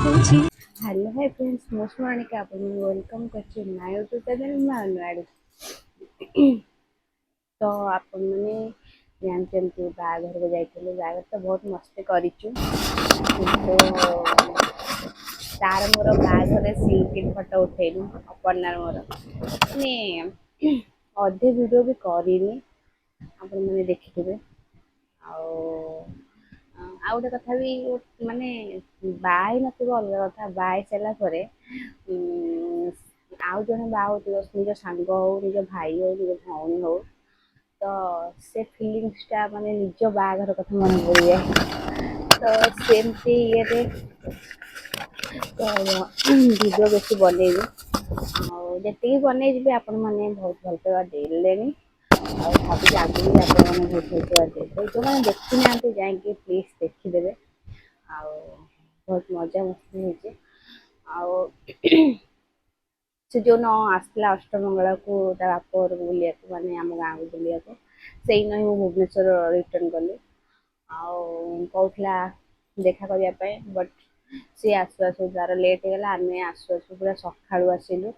Hello hi friends मोस्टमानिका आपन welcome करछि ना यूट्यूब चैनल में अनुआड तो आपन माने जानते बाघर को जाइए बाघर तो बहुत मस्ती करिछु तो तार मोर बाघर सिल्की फोटो उठेलु अपनार मोर माने अधे वीडियो भी करिनी आपन माने देखिथिबे ଆଉ ଗୋଟେ କଥା ବି ମାନେ ବାହା ହେଇ ନଥିବ ଅଲଗା କଥା ବାହା ହେଇ ସାରିଲା ପରେ ଆଉ ଜଣେ ବାହା ହଉଥିବ ନିଜ ସାଙ୍ଗ ହଉ ନିଜ ଭାଇ ହଉ ନିଜ ଭଉଣୀ ହଉ ତ ସେ ଫିଲିଙ୍ଗସଟା ମାନେ ନିଜ ବାହାଘର କଥା ମନେ ପଡ଼ିଯାଏ ତ ସେମିତି ଇଏରେ ତ ଭିଡ଼ିଓ ବେଶୀ ବନେଇବି ଆଉ ଯେତିକି ବନେଇଯିବି ଆପଣମାନେ ବହୁତ ଭଲ ପାଇବା ଦେଲେଣି ଆଉ ଭାବୁଛି ଆଗକୁ ବି ଆପଣମାନେ ବହୁତ ଭଲ ପାଇବା ଦେବେ ଯେଉଁମାନେ ଦେଖିନାହାନ୍ତି ଯାଇକି ପ୍ଲିଜ୍ ଦେଖିଦେବେ ଆଉ ବହୁତ ମଜା ମସ୍ତି ହେଇଛି ଆଉ ସେ ଯୋଉନ ଆସିଥିଲା ଅଷ୍ଟମଙ୍ଗଳାକୁ ତା ବାପ ଘରକୁ ବୁଲିବାକୁ ମାନେ ଆମ ଗାଁକୁ ବୁଲିବାକୁ ସେଇଦିନ ହିଁ ମୁଁ ଭୁବନେଶ୍ୱର ରିଟର୍ଣ୍ଣ କଲି ଆଉ କହୁଥିଲା ଦେଖା କରିବା ପାଇଁ ବଟ୍ ସିଏ ଆସୁ ଆସୁ ତାର ଲେଟ୍ ହେଇଗଲା ଆମେ ଆସୁ ଆସୁ ପୁରା ସକାଳୁ ଆସିଲୁ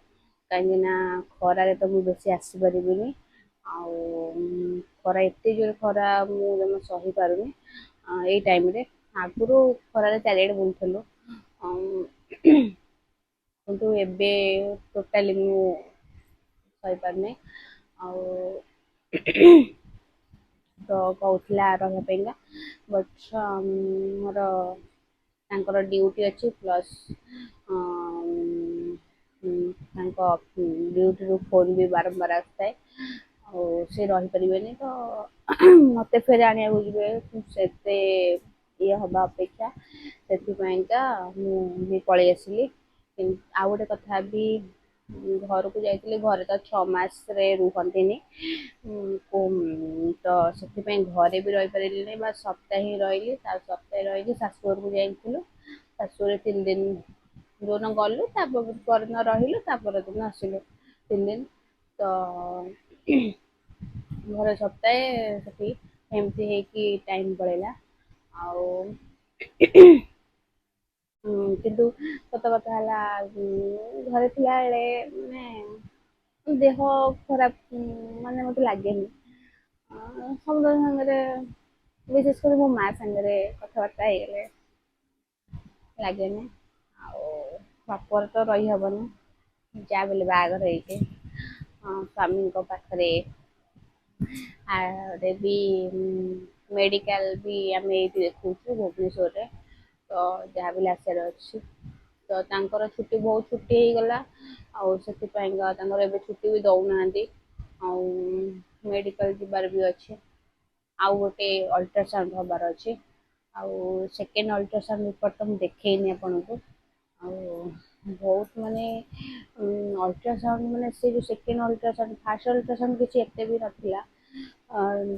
କାହିଁକି ନା ଖରାରେ ତ ମୁଁ ବେଶୀ ଆସିପାରିବିନି ଆଉ ଖରା ଏତେ ଜୋରେ ଖରା ମୁଁ ଜମା ସହିପାରୁନି ଏଇ ଟାଇମରେ ଆଗରୁ ଖରାରେ ଚାରିଆଡ଼େ ବୁଲୁଥିଲୁ କିନ୍ତୁ ଏବେ ଟୋଟାଲି ମୁଁ ସହିପାରୁନି ଆଉ ତ କହୁଥିଲା ରହିବା ପାଇଁକା ବଟ୍ ମୋର ତାଙ୍କର ଡ୍ୟୁଟି ଅଛି ପ୍ଲସ୍ ତାଙ୍କ ଡ୍ୟୁଟିରୁ ଫୋନ୍ ବି ବାରମ୍ବାର ଆସିଥାଏ ଆଉ ସେ ରହିପାରିବେନି ତ ମତେ ଫେରେ ଆଣିବାକୁ ଯିବେ ସେତେ ଇଏ ହବା ଅପେକ୍ଷା ସେଥିପାଇଁକା ମୁଁ ବି ପଳେଇ ଆସିଲି ଆଉ ଗୋଟେ କଥା ବି ଘରକୁ ଯାଇଥିଲି ଘରେ ତ 6 ମାସରେ ରୁହନ୍ତିନି ତ ସେଥିପାଇଁ ଘରେ ବି ରହିପାରିଲିନି ବା ସପ୍ତାହେ ହିଁ ରହିଲି ତା ସପ୍ତାହେ ରହିକି ଶାଶୁଘରକୁ ଯାଇଥିଲୁ ଶାଶୁଘରେ 3 ଦିନ ଯୋଉଦିନ ଗଲୁ ତା ପରଦିନ ରହିଲୁ ତା ପରଦିନ ଆସିଲୁ 3 ଦିନ ତ ଘରେ ସପ୍ତାହେ ସେଠି ଏମିତି ହେଇକି ଟାଇମ୍ ପଳେଇଲା ଆଉ କିନ୍ତୁ ସତ କଥା ହେଲା ଘରେ ଥିଲାବେଳେ ମାନେ ଦେହ ଖରାପ ମାନେ ମତେ ଲାଗେନି ସମସ୍ତଙ୍କ ସାଙ୍ଗରେ ବିଶେଷ କରି ମୋ ମା ସାଙ୍ଗରେ କଥାବାର୍ତ୍ତା ହେଇଗଲେ ଲାଗେନି ଆଉ ବାପଘରେ ତ ରହିହବନି ଯାହା ବି ହେଲେ ବାହାଘର ହେଇଛି ସ୍ୱାମୀଙ୍କ ପାଖରେ ଆରେ ବି ମେଡିକାଲ ବି ଆମେ ଏଇଠି ଦେଖଉଛୁ ଭୁବନେଶ୍ୱରରେ ତ ଯାହା ବି ହେଲେ ଆସିବାର ଅଛି ତ ତାଙ୍କର ଛୁଟି ବହୁତ ଛୁଟି ହେଇଗଲା ଆଉ ସେଥିପାଇଁକା ତାଙ୍କର ଏବେ ଛୁଟି ବି ଦଉନାହାନ୍ତି ଆଉ ମେଡିକାଲ ଯିବାର ବି ଅଛି ଆଉ ଗୋଟେ ଅଲଟ୍ରାସାଉଣ୍ଡ ହବାର ଅଛି ଆଉ ସେକେଣ୍ଡ ଅଲଟ୍ରାସାଉଣ୍ଡ ରିପୋର୍ଟ ତ ମୁଁ ଦେଖେଇନି ଆପଣଙ୍କୁ ଆଉ ବହୁତ ମାନେ ଅଲଟ୍ରାସାଉଣ୍ଡ ମାନେ ସେ ଯୋଉ ସେକେଣ୍ଡ ଅଲଟ୍ରାସାଉଣ୍ଡ ଫାଷ୍ଟ ଅଲଟ୍ରାସାଉଣ୍ଡ କିଛି ଏତେ ବି ନଥିଲା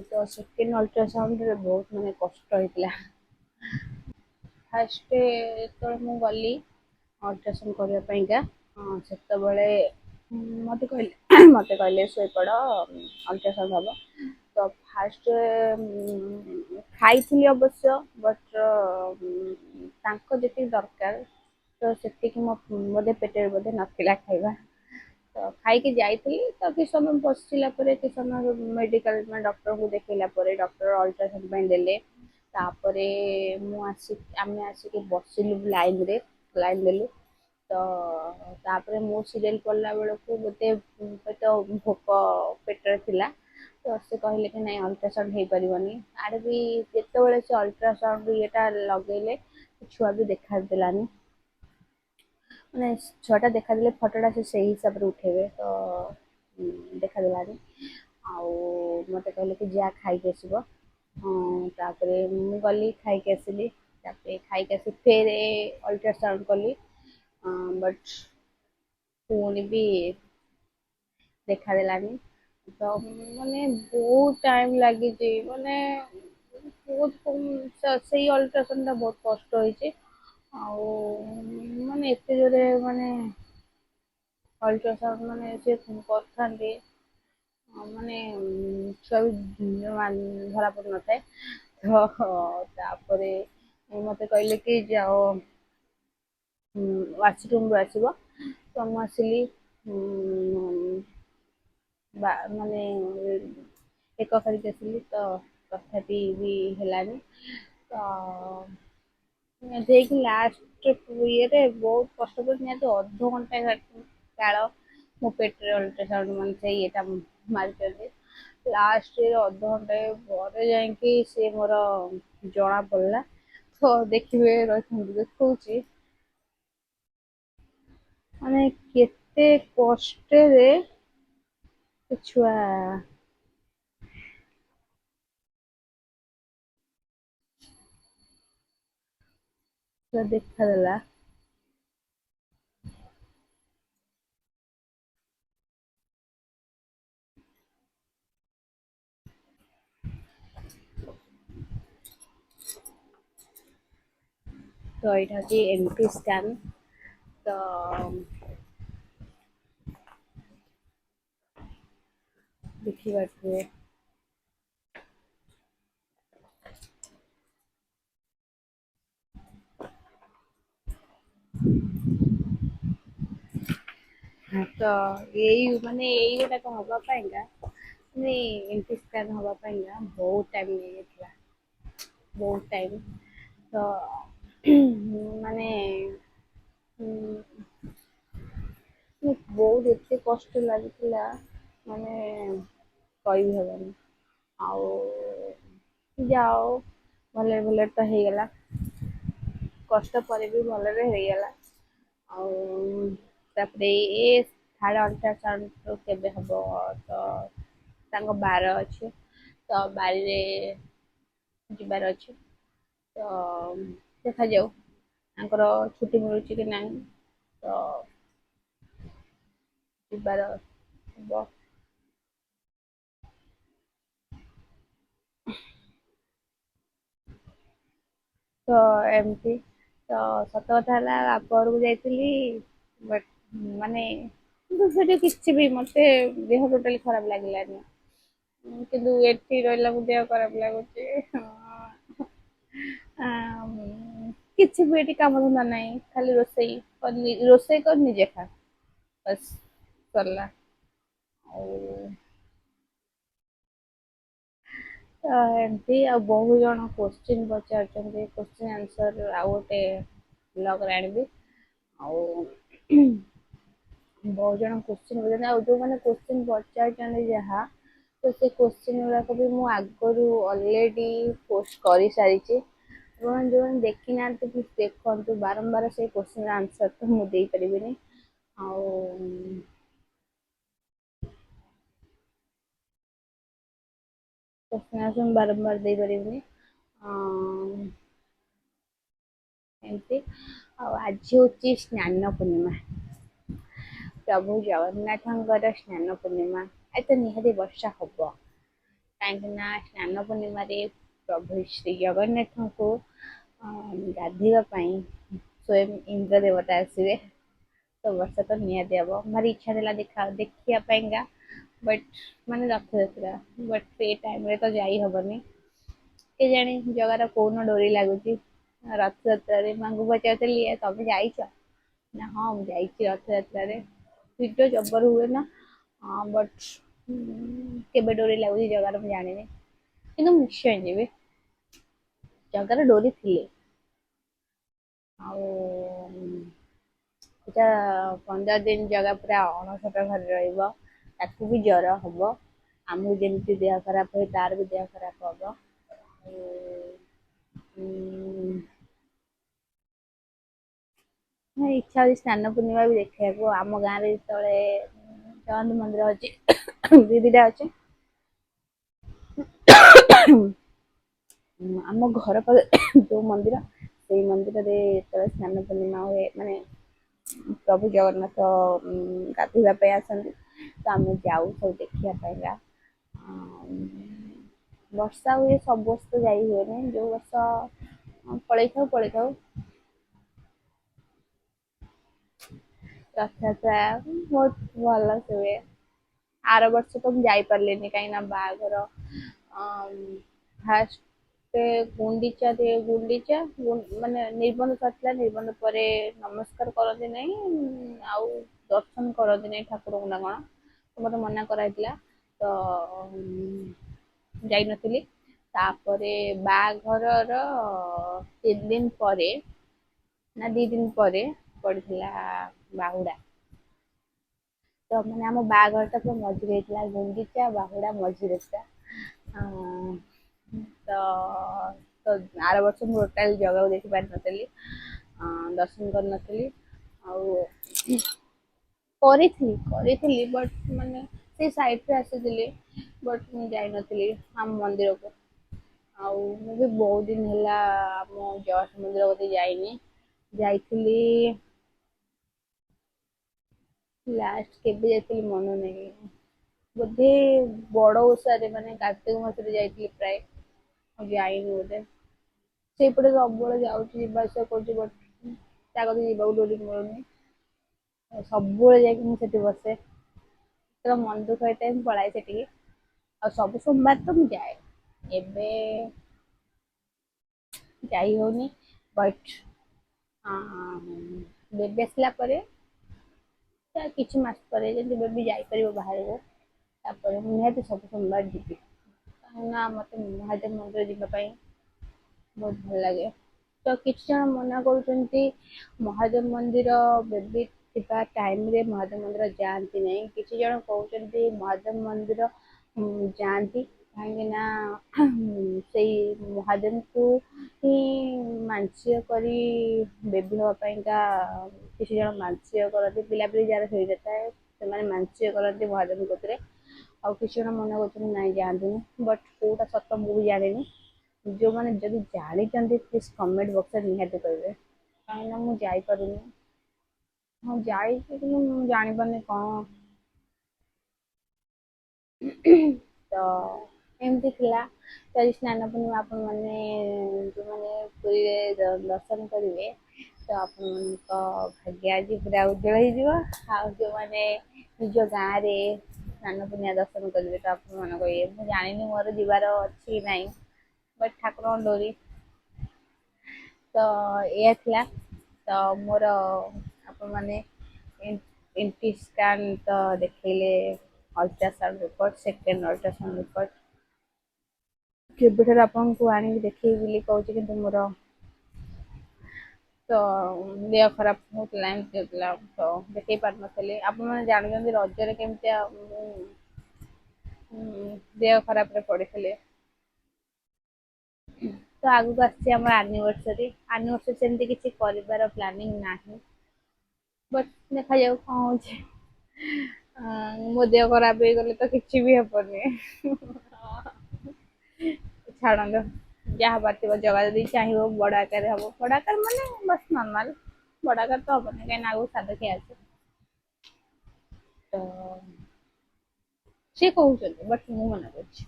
ତ ସେକେଣ୍ଡ ଅଲଟ୍ରାସାଉଣ୍ଡରେ ବହୁତ ମାନେ କଷ୍ଟ ହେଇଥିଲା ଫାଷ୍ଟ ଯେତେବେଳେ ମୁଁ ଗଲି ଅଲଟ୍ରାସାଉଣ୍ଡ କରିବା ପାଇଁକା ସେତେବେଳେ ମତେ କହିଲେ ଶୋଇପଡ଼ ଅଲଟ୍ରାସାଉଣ୍ଡ ହବ ତ ଫାଷ୍ଟ ଖାଇଥିଲି ଅବଶ୍ୟ ବଟ୍ ତାଙ୍କ ଯେତିକି ଦରକାର ତ ସେତିକି ମୋ ବୋଧେ ପେଟରେ ବୋଧେ ନଥିଲା ଖାଇବା ତ ଖାଇକି ଯାଇଥିଲି ତ କିଛି ସମୟ ବସିଲା ପରେ କିଛି ସମୟ ମେଡ଼ିକାଲ ଡକ୍ଟରଙ୍କୁ ଦେଖେଇଲା ପରେ ଡକ୍ଟର ଅଲଟ୍ରାସାଉଣ୍ଡ ପାଇଁ ଦେଲେ ତାପରେ ଆମେ ଆସିକି ବସିଲୁ ଲାଇନ୍ ଦେଲୁ ତ ତାପରେ ମୁଁ ସିରିଏଲ ପଡ଼ିଲା ବେଳକୁ ଗୋଟେ ପେଟ ଭୋକ ପେଟରେ ଥିଲା ତ ସେ କହିଲେ କି ନାଇଁ ଅଲଟ୍ରାସାଉଣ୍ଡ ହେଇପାରିବନି ଆଡେ ବି ଯେତେବେଳେ ସେ ଅଲଟ୍ରାସାଉଣ୍ଡ ଇଏଟା ଲଗେଇଲେ ଛୁଆ ବି ଦେଖାଦେଲାନି ମାନେ ଛୁଆଟା ଦେଖାଦେଲେ ଫଟୋଟା ସେ ସେଇ ହିସାବରେ ଉଠେଇବେ ତ ଦେଖାଦେଲାନି ଆଉ ମତେ କହିଲେ କି ଯାଆ ଖାଇକି ଆସିବ ତାପରେ ମୁଁ ଗଲି ଖାଇକି ଆସିଲି ତାପରେ ଖାଇକି ଆସି ଫେରେ ଅଲଟ୍ରାସାଉଣ୍ଡ କଲି ବଟ୍ ପୁଣି ବି ଦେଖାଦେଲାନି ତ ମାନେ ବହୁତ ଟାଇମ ଲାଗିଛି ମାନେ ବହୁତ ସେଇ ଅଲଟ୍ରାସାଉଣ୍ଡ ଟା ବହୁତ କଷ୍ଟ ହେଇଛି ଆଉ ମାନେ ଏତେ ଜୋରେ ମାନେ ଅଲଟ୍ରାସାଉଣ୍ଡ ମାନେ ସେ କରିଥାନ୍ତି ମାନେ ଛୁଆ ବି ଧରା ପଡୁନଥାଏ ତାପରେ ମତେ କହିଲେ କି ଯାଅ ୱାସରୁମ୍ରୁ ଆସିବ। ତ ମୁଁ ଆସିଲି ମାନେ ଏକ କରିକି ଆସିଲି ତ ତଥାପି ବି ହେଲାନି। ତ ଯାଇକି ଲାଷ୍ଟ ଇଏରେ ବହୁତ କଷ୍ଟ କରି ନିହାତି ଅଧଘଣ୍ଟା କାଳ ମୋ ପେଟରେ ଅଲଟ୍ରାସାଉଣ୍ଡ ମାନେ ସେଇ ଇଏଟା ମାରିଛନ୍ତି। ଲାଷ୍ଟରେ ଅଧଘଣ୍ଟା ପରେ ଯାଇକି ସେ ମୋର ଜଣା ପଡ଼ିଲା। ତ ଦେଖିବେ ରହିଥାନ୍ତୁ ଦେଖଉଛି ମାନେ କେତେ କଷ୍ଟରେ ଛୁଆ ଦେଖାଦେଲା। ତ ଏଇଟା ହଉଛି ଏମଟି ସ୍କାନ। ତ ଦେଖିପାରୁଥିବେ ତ ଏଇ ଗୁଟାକ ହବା ପାଇଁକା ମାନେ ଏମଟି ସ୍କାନ ହବା ପାଇଁକା ବହୁତ ଟାଇମ ନେଇଯାଇଥିଲା। ବହୁତ ଟାଇମ ତ ମାନେ ବହୁତ ଏତେ କଷ୍ଟ ଲାଗିଥିଲା ମାନେ କହିବି ହବନି। ଆଉ ଯାହା ହଉ ଭଲରେ ଭଲରେ ତ ହେଇଗଲା। କଷ୍ଟ ପରେ ବି ଭଲରେ ହେଇଗଲା। ଆଉ ତାପରେ ଥାର୍ଡ଼ ଅଲଟ୍ରାସାଉଣ୍ଡ କେବେ ହବ ତ ତାଙ୍କ ବାର ଅଛି ତ ବାରିରେ ଯିବାର ଅଛି। ତ ଦେଖାଯାଉ ତାଙ୍କର ଛୁଟି ମିଳୁଛି କି ନାହିଁ। ତ ଯିବାର ହବ। ତ ଏମିତି ତ ସତ କଥା ହେଲା ବାପ ଘରକୁ ଯାଇଥିଲି ବଟ୍ ମାନେ କିନ୍ତୁ ସେଠି କିଛି ବି ମତେ ଦେହ ଟୋଟାଲି ଖରାପ ଲାଗିଲାନି। କିନ୍ତୁ ଏଠି ରହିଲା କୁ ଦେହ ଖରାପ ଲାଗୁଛି। ହଁ। ଆ କିଛି ବି ଏଠି କାମ ଧନ୍ଦା ନାହିଁ ଖାଲି ରୋଷେଇ କର ନିଜେ ଖା। ବାସ୍ ସରିଲା। ଆଉ ତ ଏମତି ଆଉ ବହୁ ଜଣ କୋଶ୍ଚିନ୍ ପଚାରୁଛନ୍ତି କୋଶ୍ଚିନ୍ ଆନ୍ସର ଆଉ ଗୋଟେ ବ୍ଲଗରେ ଆଣିବି ଆଉ ବହୁତ ଜଣ କୋଶ୍ଚିନ୍ ପଚାରୁଛନ୍ତି ଆଉ ଯୋଉମାନେ କୋଶ୍ଚିନ୍ ପଚାରୁଛନ୍ତି ଯାହା ତ ସେ କୋଶ୍ଚିନ୍ ଗୁଡାକ ବି ମୁଁ ଆଗରୁ ଅଲରେଡି ପୋଷ୍ଟ କରିସାରିଛି। ଆପଣ ଯୋଉମାନେ ଦେଖି ନାହାନ୍ତି ପ୍ଲିଜ୍ ଦେଖନ୍ତୁ ବାରମ୍ବାର ସେଇ କୋଶ୍ଚିନ୍ ଆନ୍ସର ତ ମୁଁ ଦେଇପାରିବିନି। ଆଉ କୋଶ୍ଚିନ୍ ଆନ୍ସର ମୁଁ ବାରମ୍ବାର ଦେଇପାରିବିନି। ଏମିତି ଆଉ ଆଜି ହଉଛି ସ୍ନାନ ପୂର୍ଣ୍ଣିମା। ପ୍ରଭୁ ଜଗନ୍ନାଥଙ୍କର ସ୍ନାନ ପୂର୍ଣ୍ଣିମା ଆଜି ତ ନିହାତି ବର୍ଷା ହବ। କାହିଁକି ନା ସ୍ନାନ ପୂର୍ଣ୍ଣିମାରେ ପ୍ରଭୁ ଶ୍ରୀ ଜଗନ୍ନାଥଙ୍କୁ ଗାଧୋଇବା ପାଇଁ ସ୍ଵୟଂ ଇନ୍ଦ୍ର ଦେବତା ଆସିବେ। ତ ବର୍ଷା ତ ନିହାତି ହବ ଭାରି ଇଚ୍ଛା ଥିଲା ଦେଖିବା ପାଇଁକା ବଟ୍ ମାନେ ରଥଯାତ୍ରା ବଟ୍ ସେ ଟାଇମରେ ତ ଯାଇ ହବନି। କେଜାଣି ଜଗାର କୋଉଦିନ ଡୋରି ଲାଗୁଛି। ରଥଯାତ୍ରାରେ ମାଙ୍କୁ ପଚାରୁଥିଲି ତମେ ଯାଇଛ? ନା ହଁ ମୁଁ ଯାଇଛି ରଥଯାତ୍ରାରେ ଭିଡ଼ ଜବର ହୁଏ ନା। ହଁ ବଟ୍ କେବେ ଡୋରି ଲାଗୁଛି ଜଗାର ମୁଁ ଜାଣିନି କିନ୍ତୁ ନିଶ୍ଚୟ ଯିବି। ଜଗାର ଡୋରି ଥିଲେ ଆଉ ଏଟା 15 ଦିନ ଜଗା ପୁରା ଅଣସର ଘରେ ରହିବ। ତାକୁ ବି ଜର ହବ ଆମକୁ ଯେମିତି ଦେହ ଖରାପ ହୁଏ ତାର ବି ଦେହ ଖରାପ ହବ। ଇଚ୍ଛା ହଉଛି ସ୍ନାନ ପୂର୍ଣ୍ଣିମା ବି ଦେଖିବାକୁ ଆମ ଗାଁରେ ଯେତେବେଳେ ଜଗନ୍ନାଥ ମନ୍ଦିର ଅଛି ଦି ଦିଟା ଅଛି। ଆମ ଘର ପାଖରେ ଯୋଉ ମନ୍ଦିର ସେଇ ମନ୍ଦିରରେ ଯେତେବେଳେ ସ୍ନାନ ପୂର୍ଣ୍ଣିମା ହୁଏ ମାନେ ପ୍ରଭୁ ଜଗନ୍ନାଥ ଗାଧୋଇବା ପାଇଁ ଆସନ୍ତି। ତ ଆମେ ଯାଉ ସବୁ ଦେଖିବା ପାଇଁକା। ବର୍ଷା ହୁଏ ସବୁ ବର୍ଷ ତ ଯାଇ ହୁଏନି ଯୋଉ ବର୍ଷ ପଳେଇଥାଉ। ରଥଯାତ୍ରା ବହୁତ ଭଲ ସେ ହୁଏ। ଆର ବର୍ଷ ତ ମୁଁ ଯାଇପାରିଲିନି କାହିଁକି ନା ବାହାଘର ଫାଷ୍ଟ ଗୋଟେ ଗୁଣ୍ଡିଚା ମାନେ ନିର୍ବନ୍ଧ ସରିଥିଲା, ନିର୍ବନ୍ଧ ପରେ ନମସ୍କାର କରନ୍ତି ନାହିଁ ଆଉ ଦର୍ଶନ କରନ୍ତି ନାହିଁ ଠାକୁରଙ୍କୁ ନା କଣ, ତ ମତେ ମନା କରାହେଇଥିଲା, ତ ଯାଇନଥିଲି। ତାପରେ ବାହାଘରର 3 ଦିନ ପରେ ନା 2 ଦିନ ପରେ ପଡିଥିଲା ବାହୁଡା। ତ ମାନେ ଆମ ବାହାଘରଟା ପୁରା ମଝିରେ ହେଇଥିଲା, ଗୁଣ୍ଡିଚା ବାହୁଡା ମଝିରେ ଥିଲା। ଆଁ, ତ ତ ଆର ବର୍ଷ ମୁଁ ଟୋଟାଲ ଜଗାକୁ ଦେଖି ପାରିନଥିଲି, ଦର୍ଶନ କରିନଥିଲି। ଆଉ କରିଥିଲି ବଟ୍ ମାନେ ସେଇ ସାଇଡରେ ଆସିଥିଲି, ବଟ୍ ମୁଁ ଯାଇନଥିଲି ଆମ ମନ୍ଦିରକୁ। ଆଉ ମୁଁ ବି ବହୁତ ଦିନ ହେଲା ଆମ ଜଗନ୍ନାଥ ମନ୍ଦିର ବୋଧେ ଯାଇନି। ଯାଇଥିଲି ଲାଷ୍ଟ କେବେ ଯାଇଥିଲି ମନେ ନାହିଁ, ବୋଧେ ବଡ ଓଷାରେ ମାନେ କାର୍ତ୍ତିକ ମାସରେ ଯାଇଥିଲି ପ୍ରାୟ, ଆଉ ଯାଇନି ବୋଧେ। ସେଇପଟେ ସବୁବେଳେ ଯାଉଛି, ଯିବା ଆସିବା କରୁଛି, ବଟ୍ ତା କତିକି ଯିବାକୁ ଡୋରି ମିଳୁନି। ସବୁବେଳେ ଯାଇକି ମୁଁ ସେଠି ବସେ, ତ ମନ ଦୁଃଖ ହେଇଥାଏ ମୁଁ ପଳାଏ ସେଠିକି। ଆଉ ସବୁ ସୋମବାର ତ ମୁଁ ଯାଏ, ଏବେ ଯାଇ ହଉନି। ବଟ୍ ବେବି ଆସିଲା ପରେ, କିଛି ମାସ ପରେ ଯଦି ବେବି ଯାଇପାରିବ ବାହାରକୁ, ତାପରେ ମୁଁ ନିହାତି ସବୁ ସୋମବାର ଯିବି। କାହିଁକି ନା ମତେ ମହାଦେବ ମନ୍ଦିର ଯିବା ପାଇଁ ବହୁତ ଭଲ ଲାଗେ। ତ କିଛି ଜଣ ମନା କରୁଛନ୍ତି ମହାଦେବ ମନ୍ଦିର ବେବି ଥିବା ଟାଇମରେ ମହାଦେବ ମନ୍ଦିର ଯାଆନ୍ତି ନାହିଁ। କିଛି ଜଣ କହୁଛନ୍ତି ମହାଦେବ ମନ୍ଦିର ଯାଆନ୍ତି, କାହିଁକି ନା ସେଇ ମହାଦେବଙ୍କୁ ହିଁ ମାନସିକ କରି ବେବି ହବା ପାଇଁକା କିଛି ଜଣ ମାନସିକ କରନ୍ତି, ପିଲାପିଲି ଯାହାର ହେଇନଥାଏ ସେମାନେ ମାନସିକ କରନ୍ତି ମହାଦେବଙ୍କ କତିରେ। ଆଉ କିଛି ଜଣ ମନେ କରୁଛନ୍ତି ନାଇଁ ଯାଆନ୍ତୁନି, ବଟ୍ କୋଉଟା ସତ ମୁଁ ବି ଜାଣିନି। ଯୋଉମାନେ ଯଦି ଜାଣିଛନ୍ତି ପ୍ଲିଜ କମେଣ୍ଟ ବକ୍ସରେ ନିହାତି କହିବେ, କାହିଁକିନା ମୁଁ ଯାଇପାରୁନି। ହଁ ଯାଇଛି କିନ୍ତୁ ମୁଁ ଜାଣିପାରୁନି କଣ। ତ ଏମିତି ଥିଲା। ତ ଆଜି ସ୍ନାନ ପୂର୍ଣ୍ଣିମା, ଆପଣ ମାନେ ଯୋଉମାନେ ପୁରୀରେ ଦର୍ଶନ କରିବେ ତ ଆପଣଙ୍କ ଭାଗ୍ୟ ଆଜି ପୁରା ଉଜ୍ଜଳ ହେଇଯିବ। ଆଉ ଯୋଉମାନେ ନିଜ ଗାଁରେ ସ୍ନାନ ପୂର୍ଣ୍ଣିମା ଦର୍ଶନ କରିବେ ତ ଆପଣ ମାନଙ୍କ ଇଏ, ମୁଁ ଜାଣିନି ମୋର ଯିବାର ଅଛି କି ନାହିଁ, ବଟ୍ ଠାକୁରଙ୍କ ଡୋରି। ତ ଏଇଆ ଥିଲା। ତ ମୋର ଆପଣ ମାନେ ସ୍କାନ ତ ଦେଖେଇଲେ ultrasound report, second ultrasound report. କେବେଠାରୁ ଆପଣଙ୍କୁ ଆଣିକି ଦେଖେଇବି ବୋଲି କହୁଛି, କିନ୍ତୁ ମୋର ତ ଦେହ ଖରାପ ହଉଥିଲା, ଏମିତି ହଉଥିଲା, ତ ଦେଖେଇ ପାରୁନଥିଲି। ଆପଣ ମାନେ ଜାଣୁଛନ୍ତି ରଜରେ କେମିତିଆ ମୁଁ ଦେହ ଖରାପରେ ପଡିଥିଲେ। ତ ଆଗକୁ ଆସିଛି ଆମର ଆନିଭର୍ସରୀ ସେମିତି କିଛି କରିବାର ପ୍ଲାନିଂ ନାହିଁ, ବଟ୍ ଦେଖାଯାଉ କଣ ହଉଛି। ମୋ ଦେହ ଖରାପ ହେଇଗଲେ ତ କିଛି ବି ହବନି। ଛାଡ଼ନ୍ତୁ, ଯାହା ହବାର ଥିବ ଜଗା ଯଦି ଚାହିଁବ ବଡ ଆକାରରେ ହବ, ବଡ ଆକାର ମାନେ ବାସ୍ ନର୍ମାଲ, ବଡ ଆକାର ତ ହବନି କାହିଁକି ନା ଆଗକୁ ସାଧଖିଆ ଅଛି। ତ ସିଏ କହୁଛନ୍ତି ବଟ୍ ମୁଁ ମନା କରୁଛି।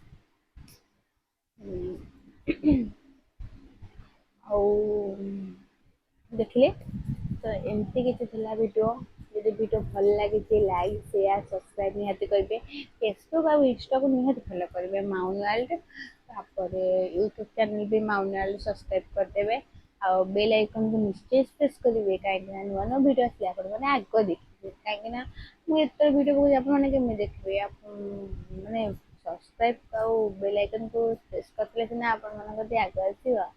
ଆଉ ଦେଖିଲେ ତ ଏମିତି କିଛି ଥିଲା ଭିଡ଼ିଓ। ଯଦି ଭିଡ଼ିଓ ଭଲ ଲାଗିଛି ଲାଇକ୍ ସେୟାର ସବସ୍କ୍ରାଇବ୍ ନିହାତି କରିବେ। ଫେସବୁକ୍ ଆଉ ଇନଷ୍ଟାକୁ ନିହାତି ଫଲୋ କରିବେ ମାଉନ୍ୱାର୍ଲ୍ଡ। ତାପରେ ୟୁଟ୍ୟୁବ ଚ୍ୟାନେଲ ବି ମାଉନ୍ୱାର୍ଲ୍ଡ ସବସ୍କ୍ରାଇବ୍ କରିଦେବେ। ଆଉ ବେଲ୍ ଆଇକନକୁ ନିଶ୍ଚୟ ପ୍ରେସ୍ କରିବେ, କାହିଁକି ନା ନୂଆ ନୂଆ ଭିଡ଼ିଓ ଆସିଲେ ଆପଣମାନେ ଆଗ ଦେଖିବେ। କାହିଁକି ନା ମୁଁ ଏତେ ଭିଡ଼ିଓ ପକଉଛି, ଆପଣମାନେ କେମିତି ଦେଖିବେ? ମାନେ ସବସ୍କ୍ରାଇବ୍ ଆଉ ବେଲ୍ ଆଇକନକୁ ପ୍ରେସ୍ କରିଥିଲେ ସିନା ଆପଣମାନଙ୍କ କତିକି ଆଗ ଆସିବ,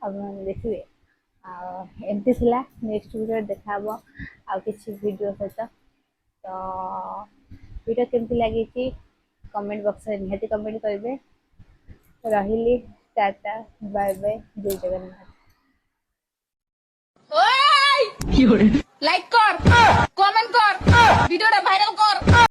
ଆପଣମାନେ ଦେଖିବେ। ଆଉ ଏମିତି ଥିଲା, ନେକ୍ସଟ ଭିଡ଼ିଓରେ ଦେଖାହବ ଆଉ କିଛି ଭିଡ଼ିଓ ସହିତ। ତ ଭିଡ଼ିଓ କେମିତି ଲାଗିଛି କମେଣ୍ଟ ବକ୍ସରେ ନିହାତି କମେଣ୍ଟ କରିବେ। ରହିଲି, ଟାଟା, ବାଏ ବାଏ, ଜୟ ଜଗନ୍ନାଥ। লাইক কর, কমেন্ট কর, ভিডিওটা ভাইরাল কর।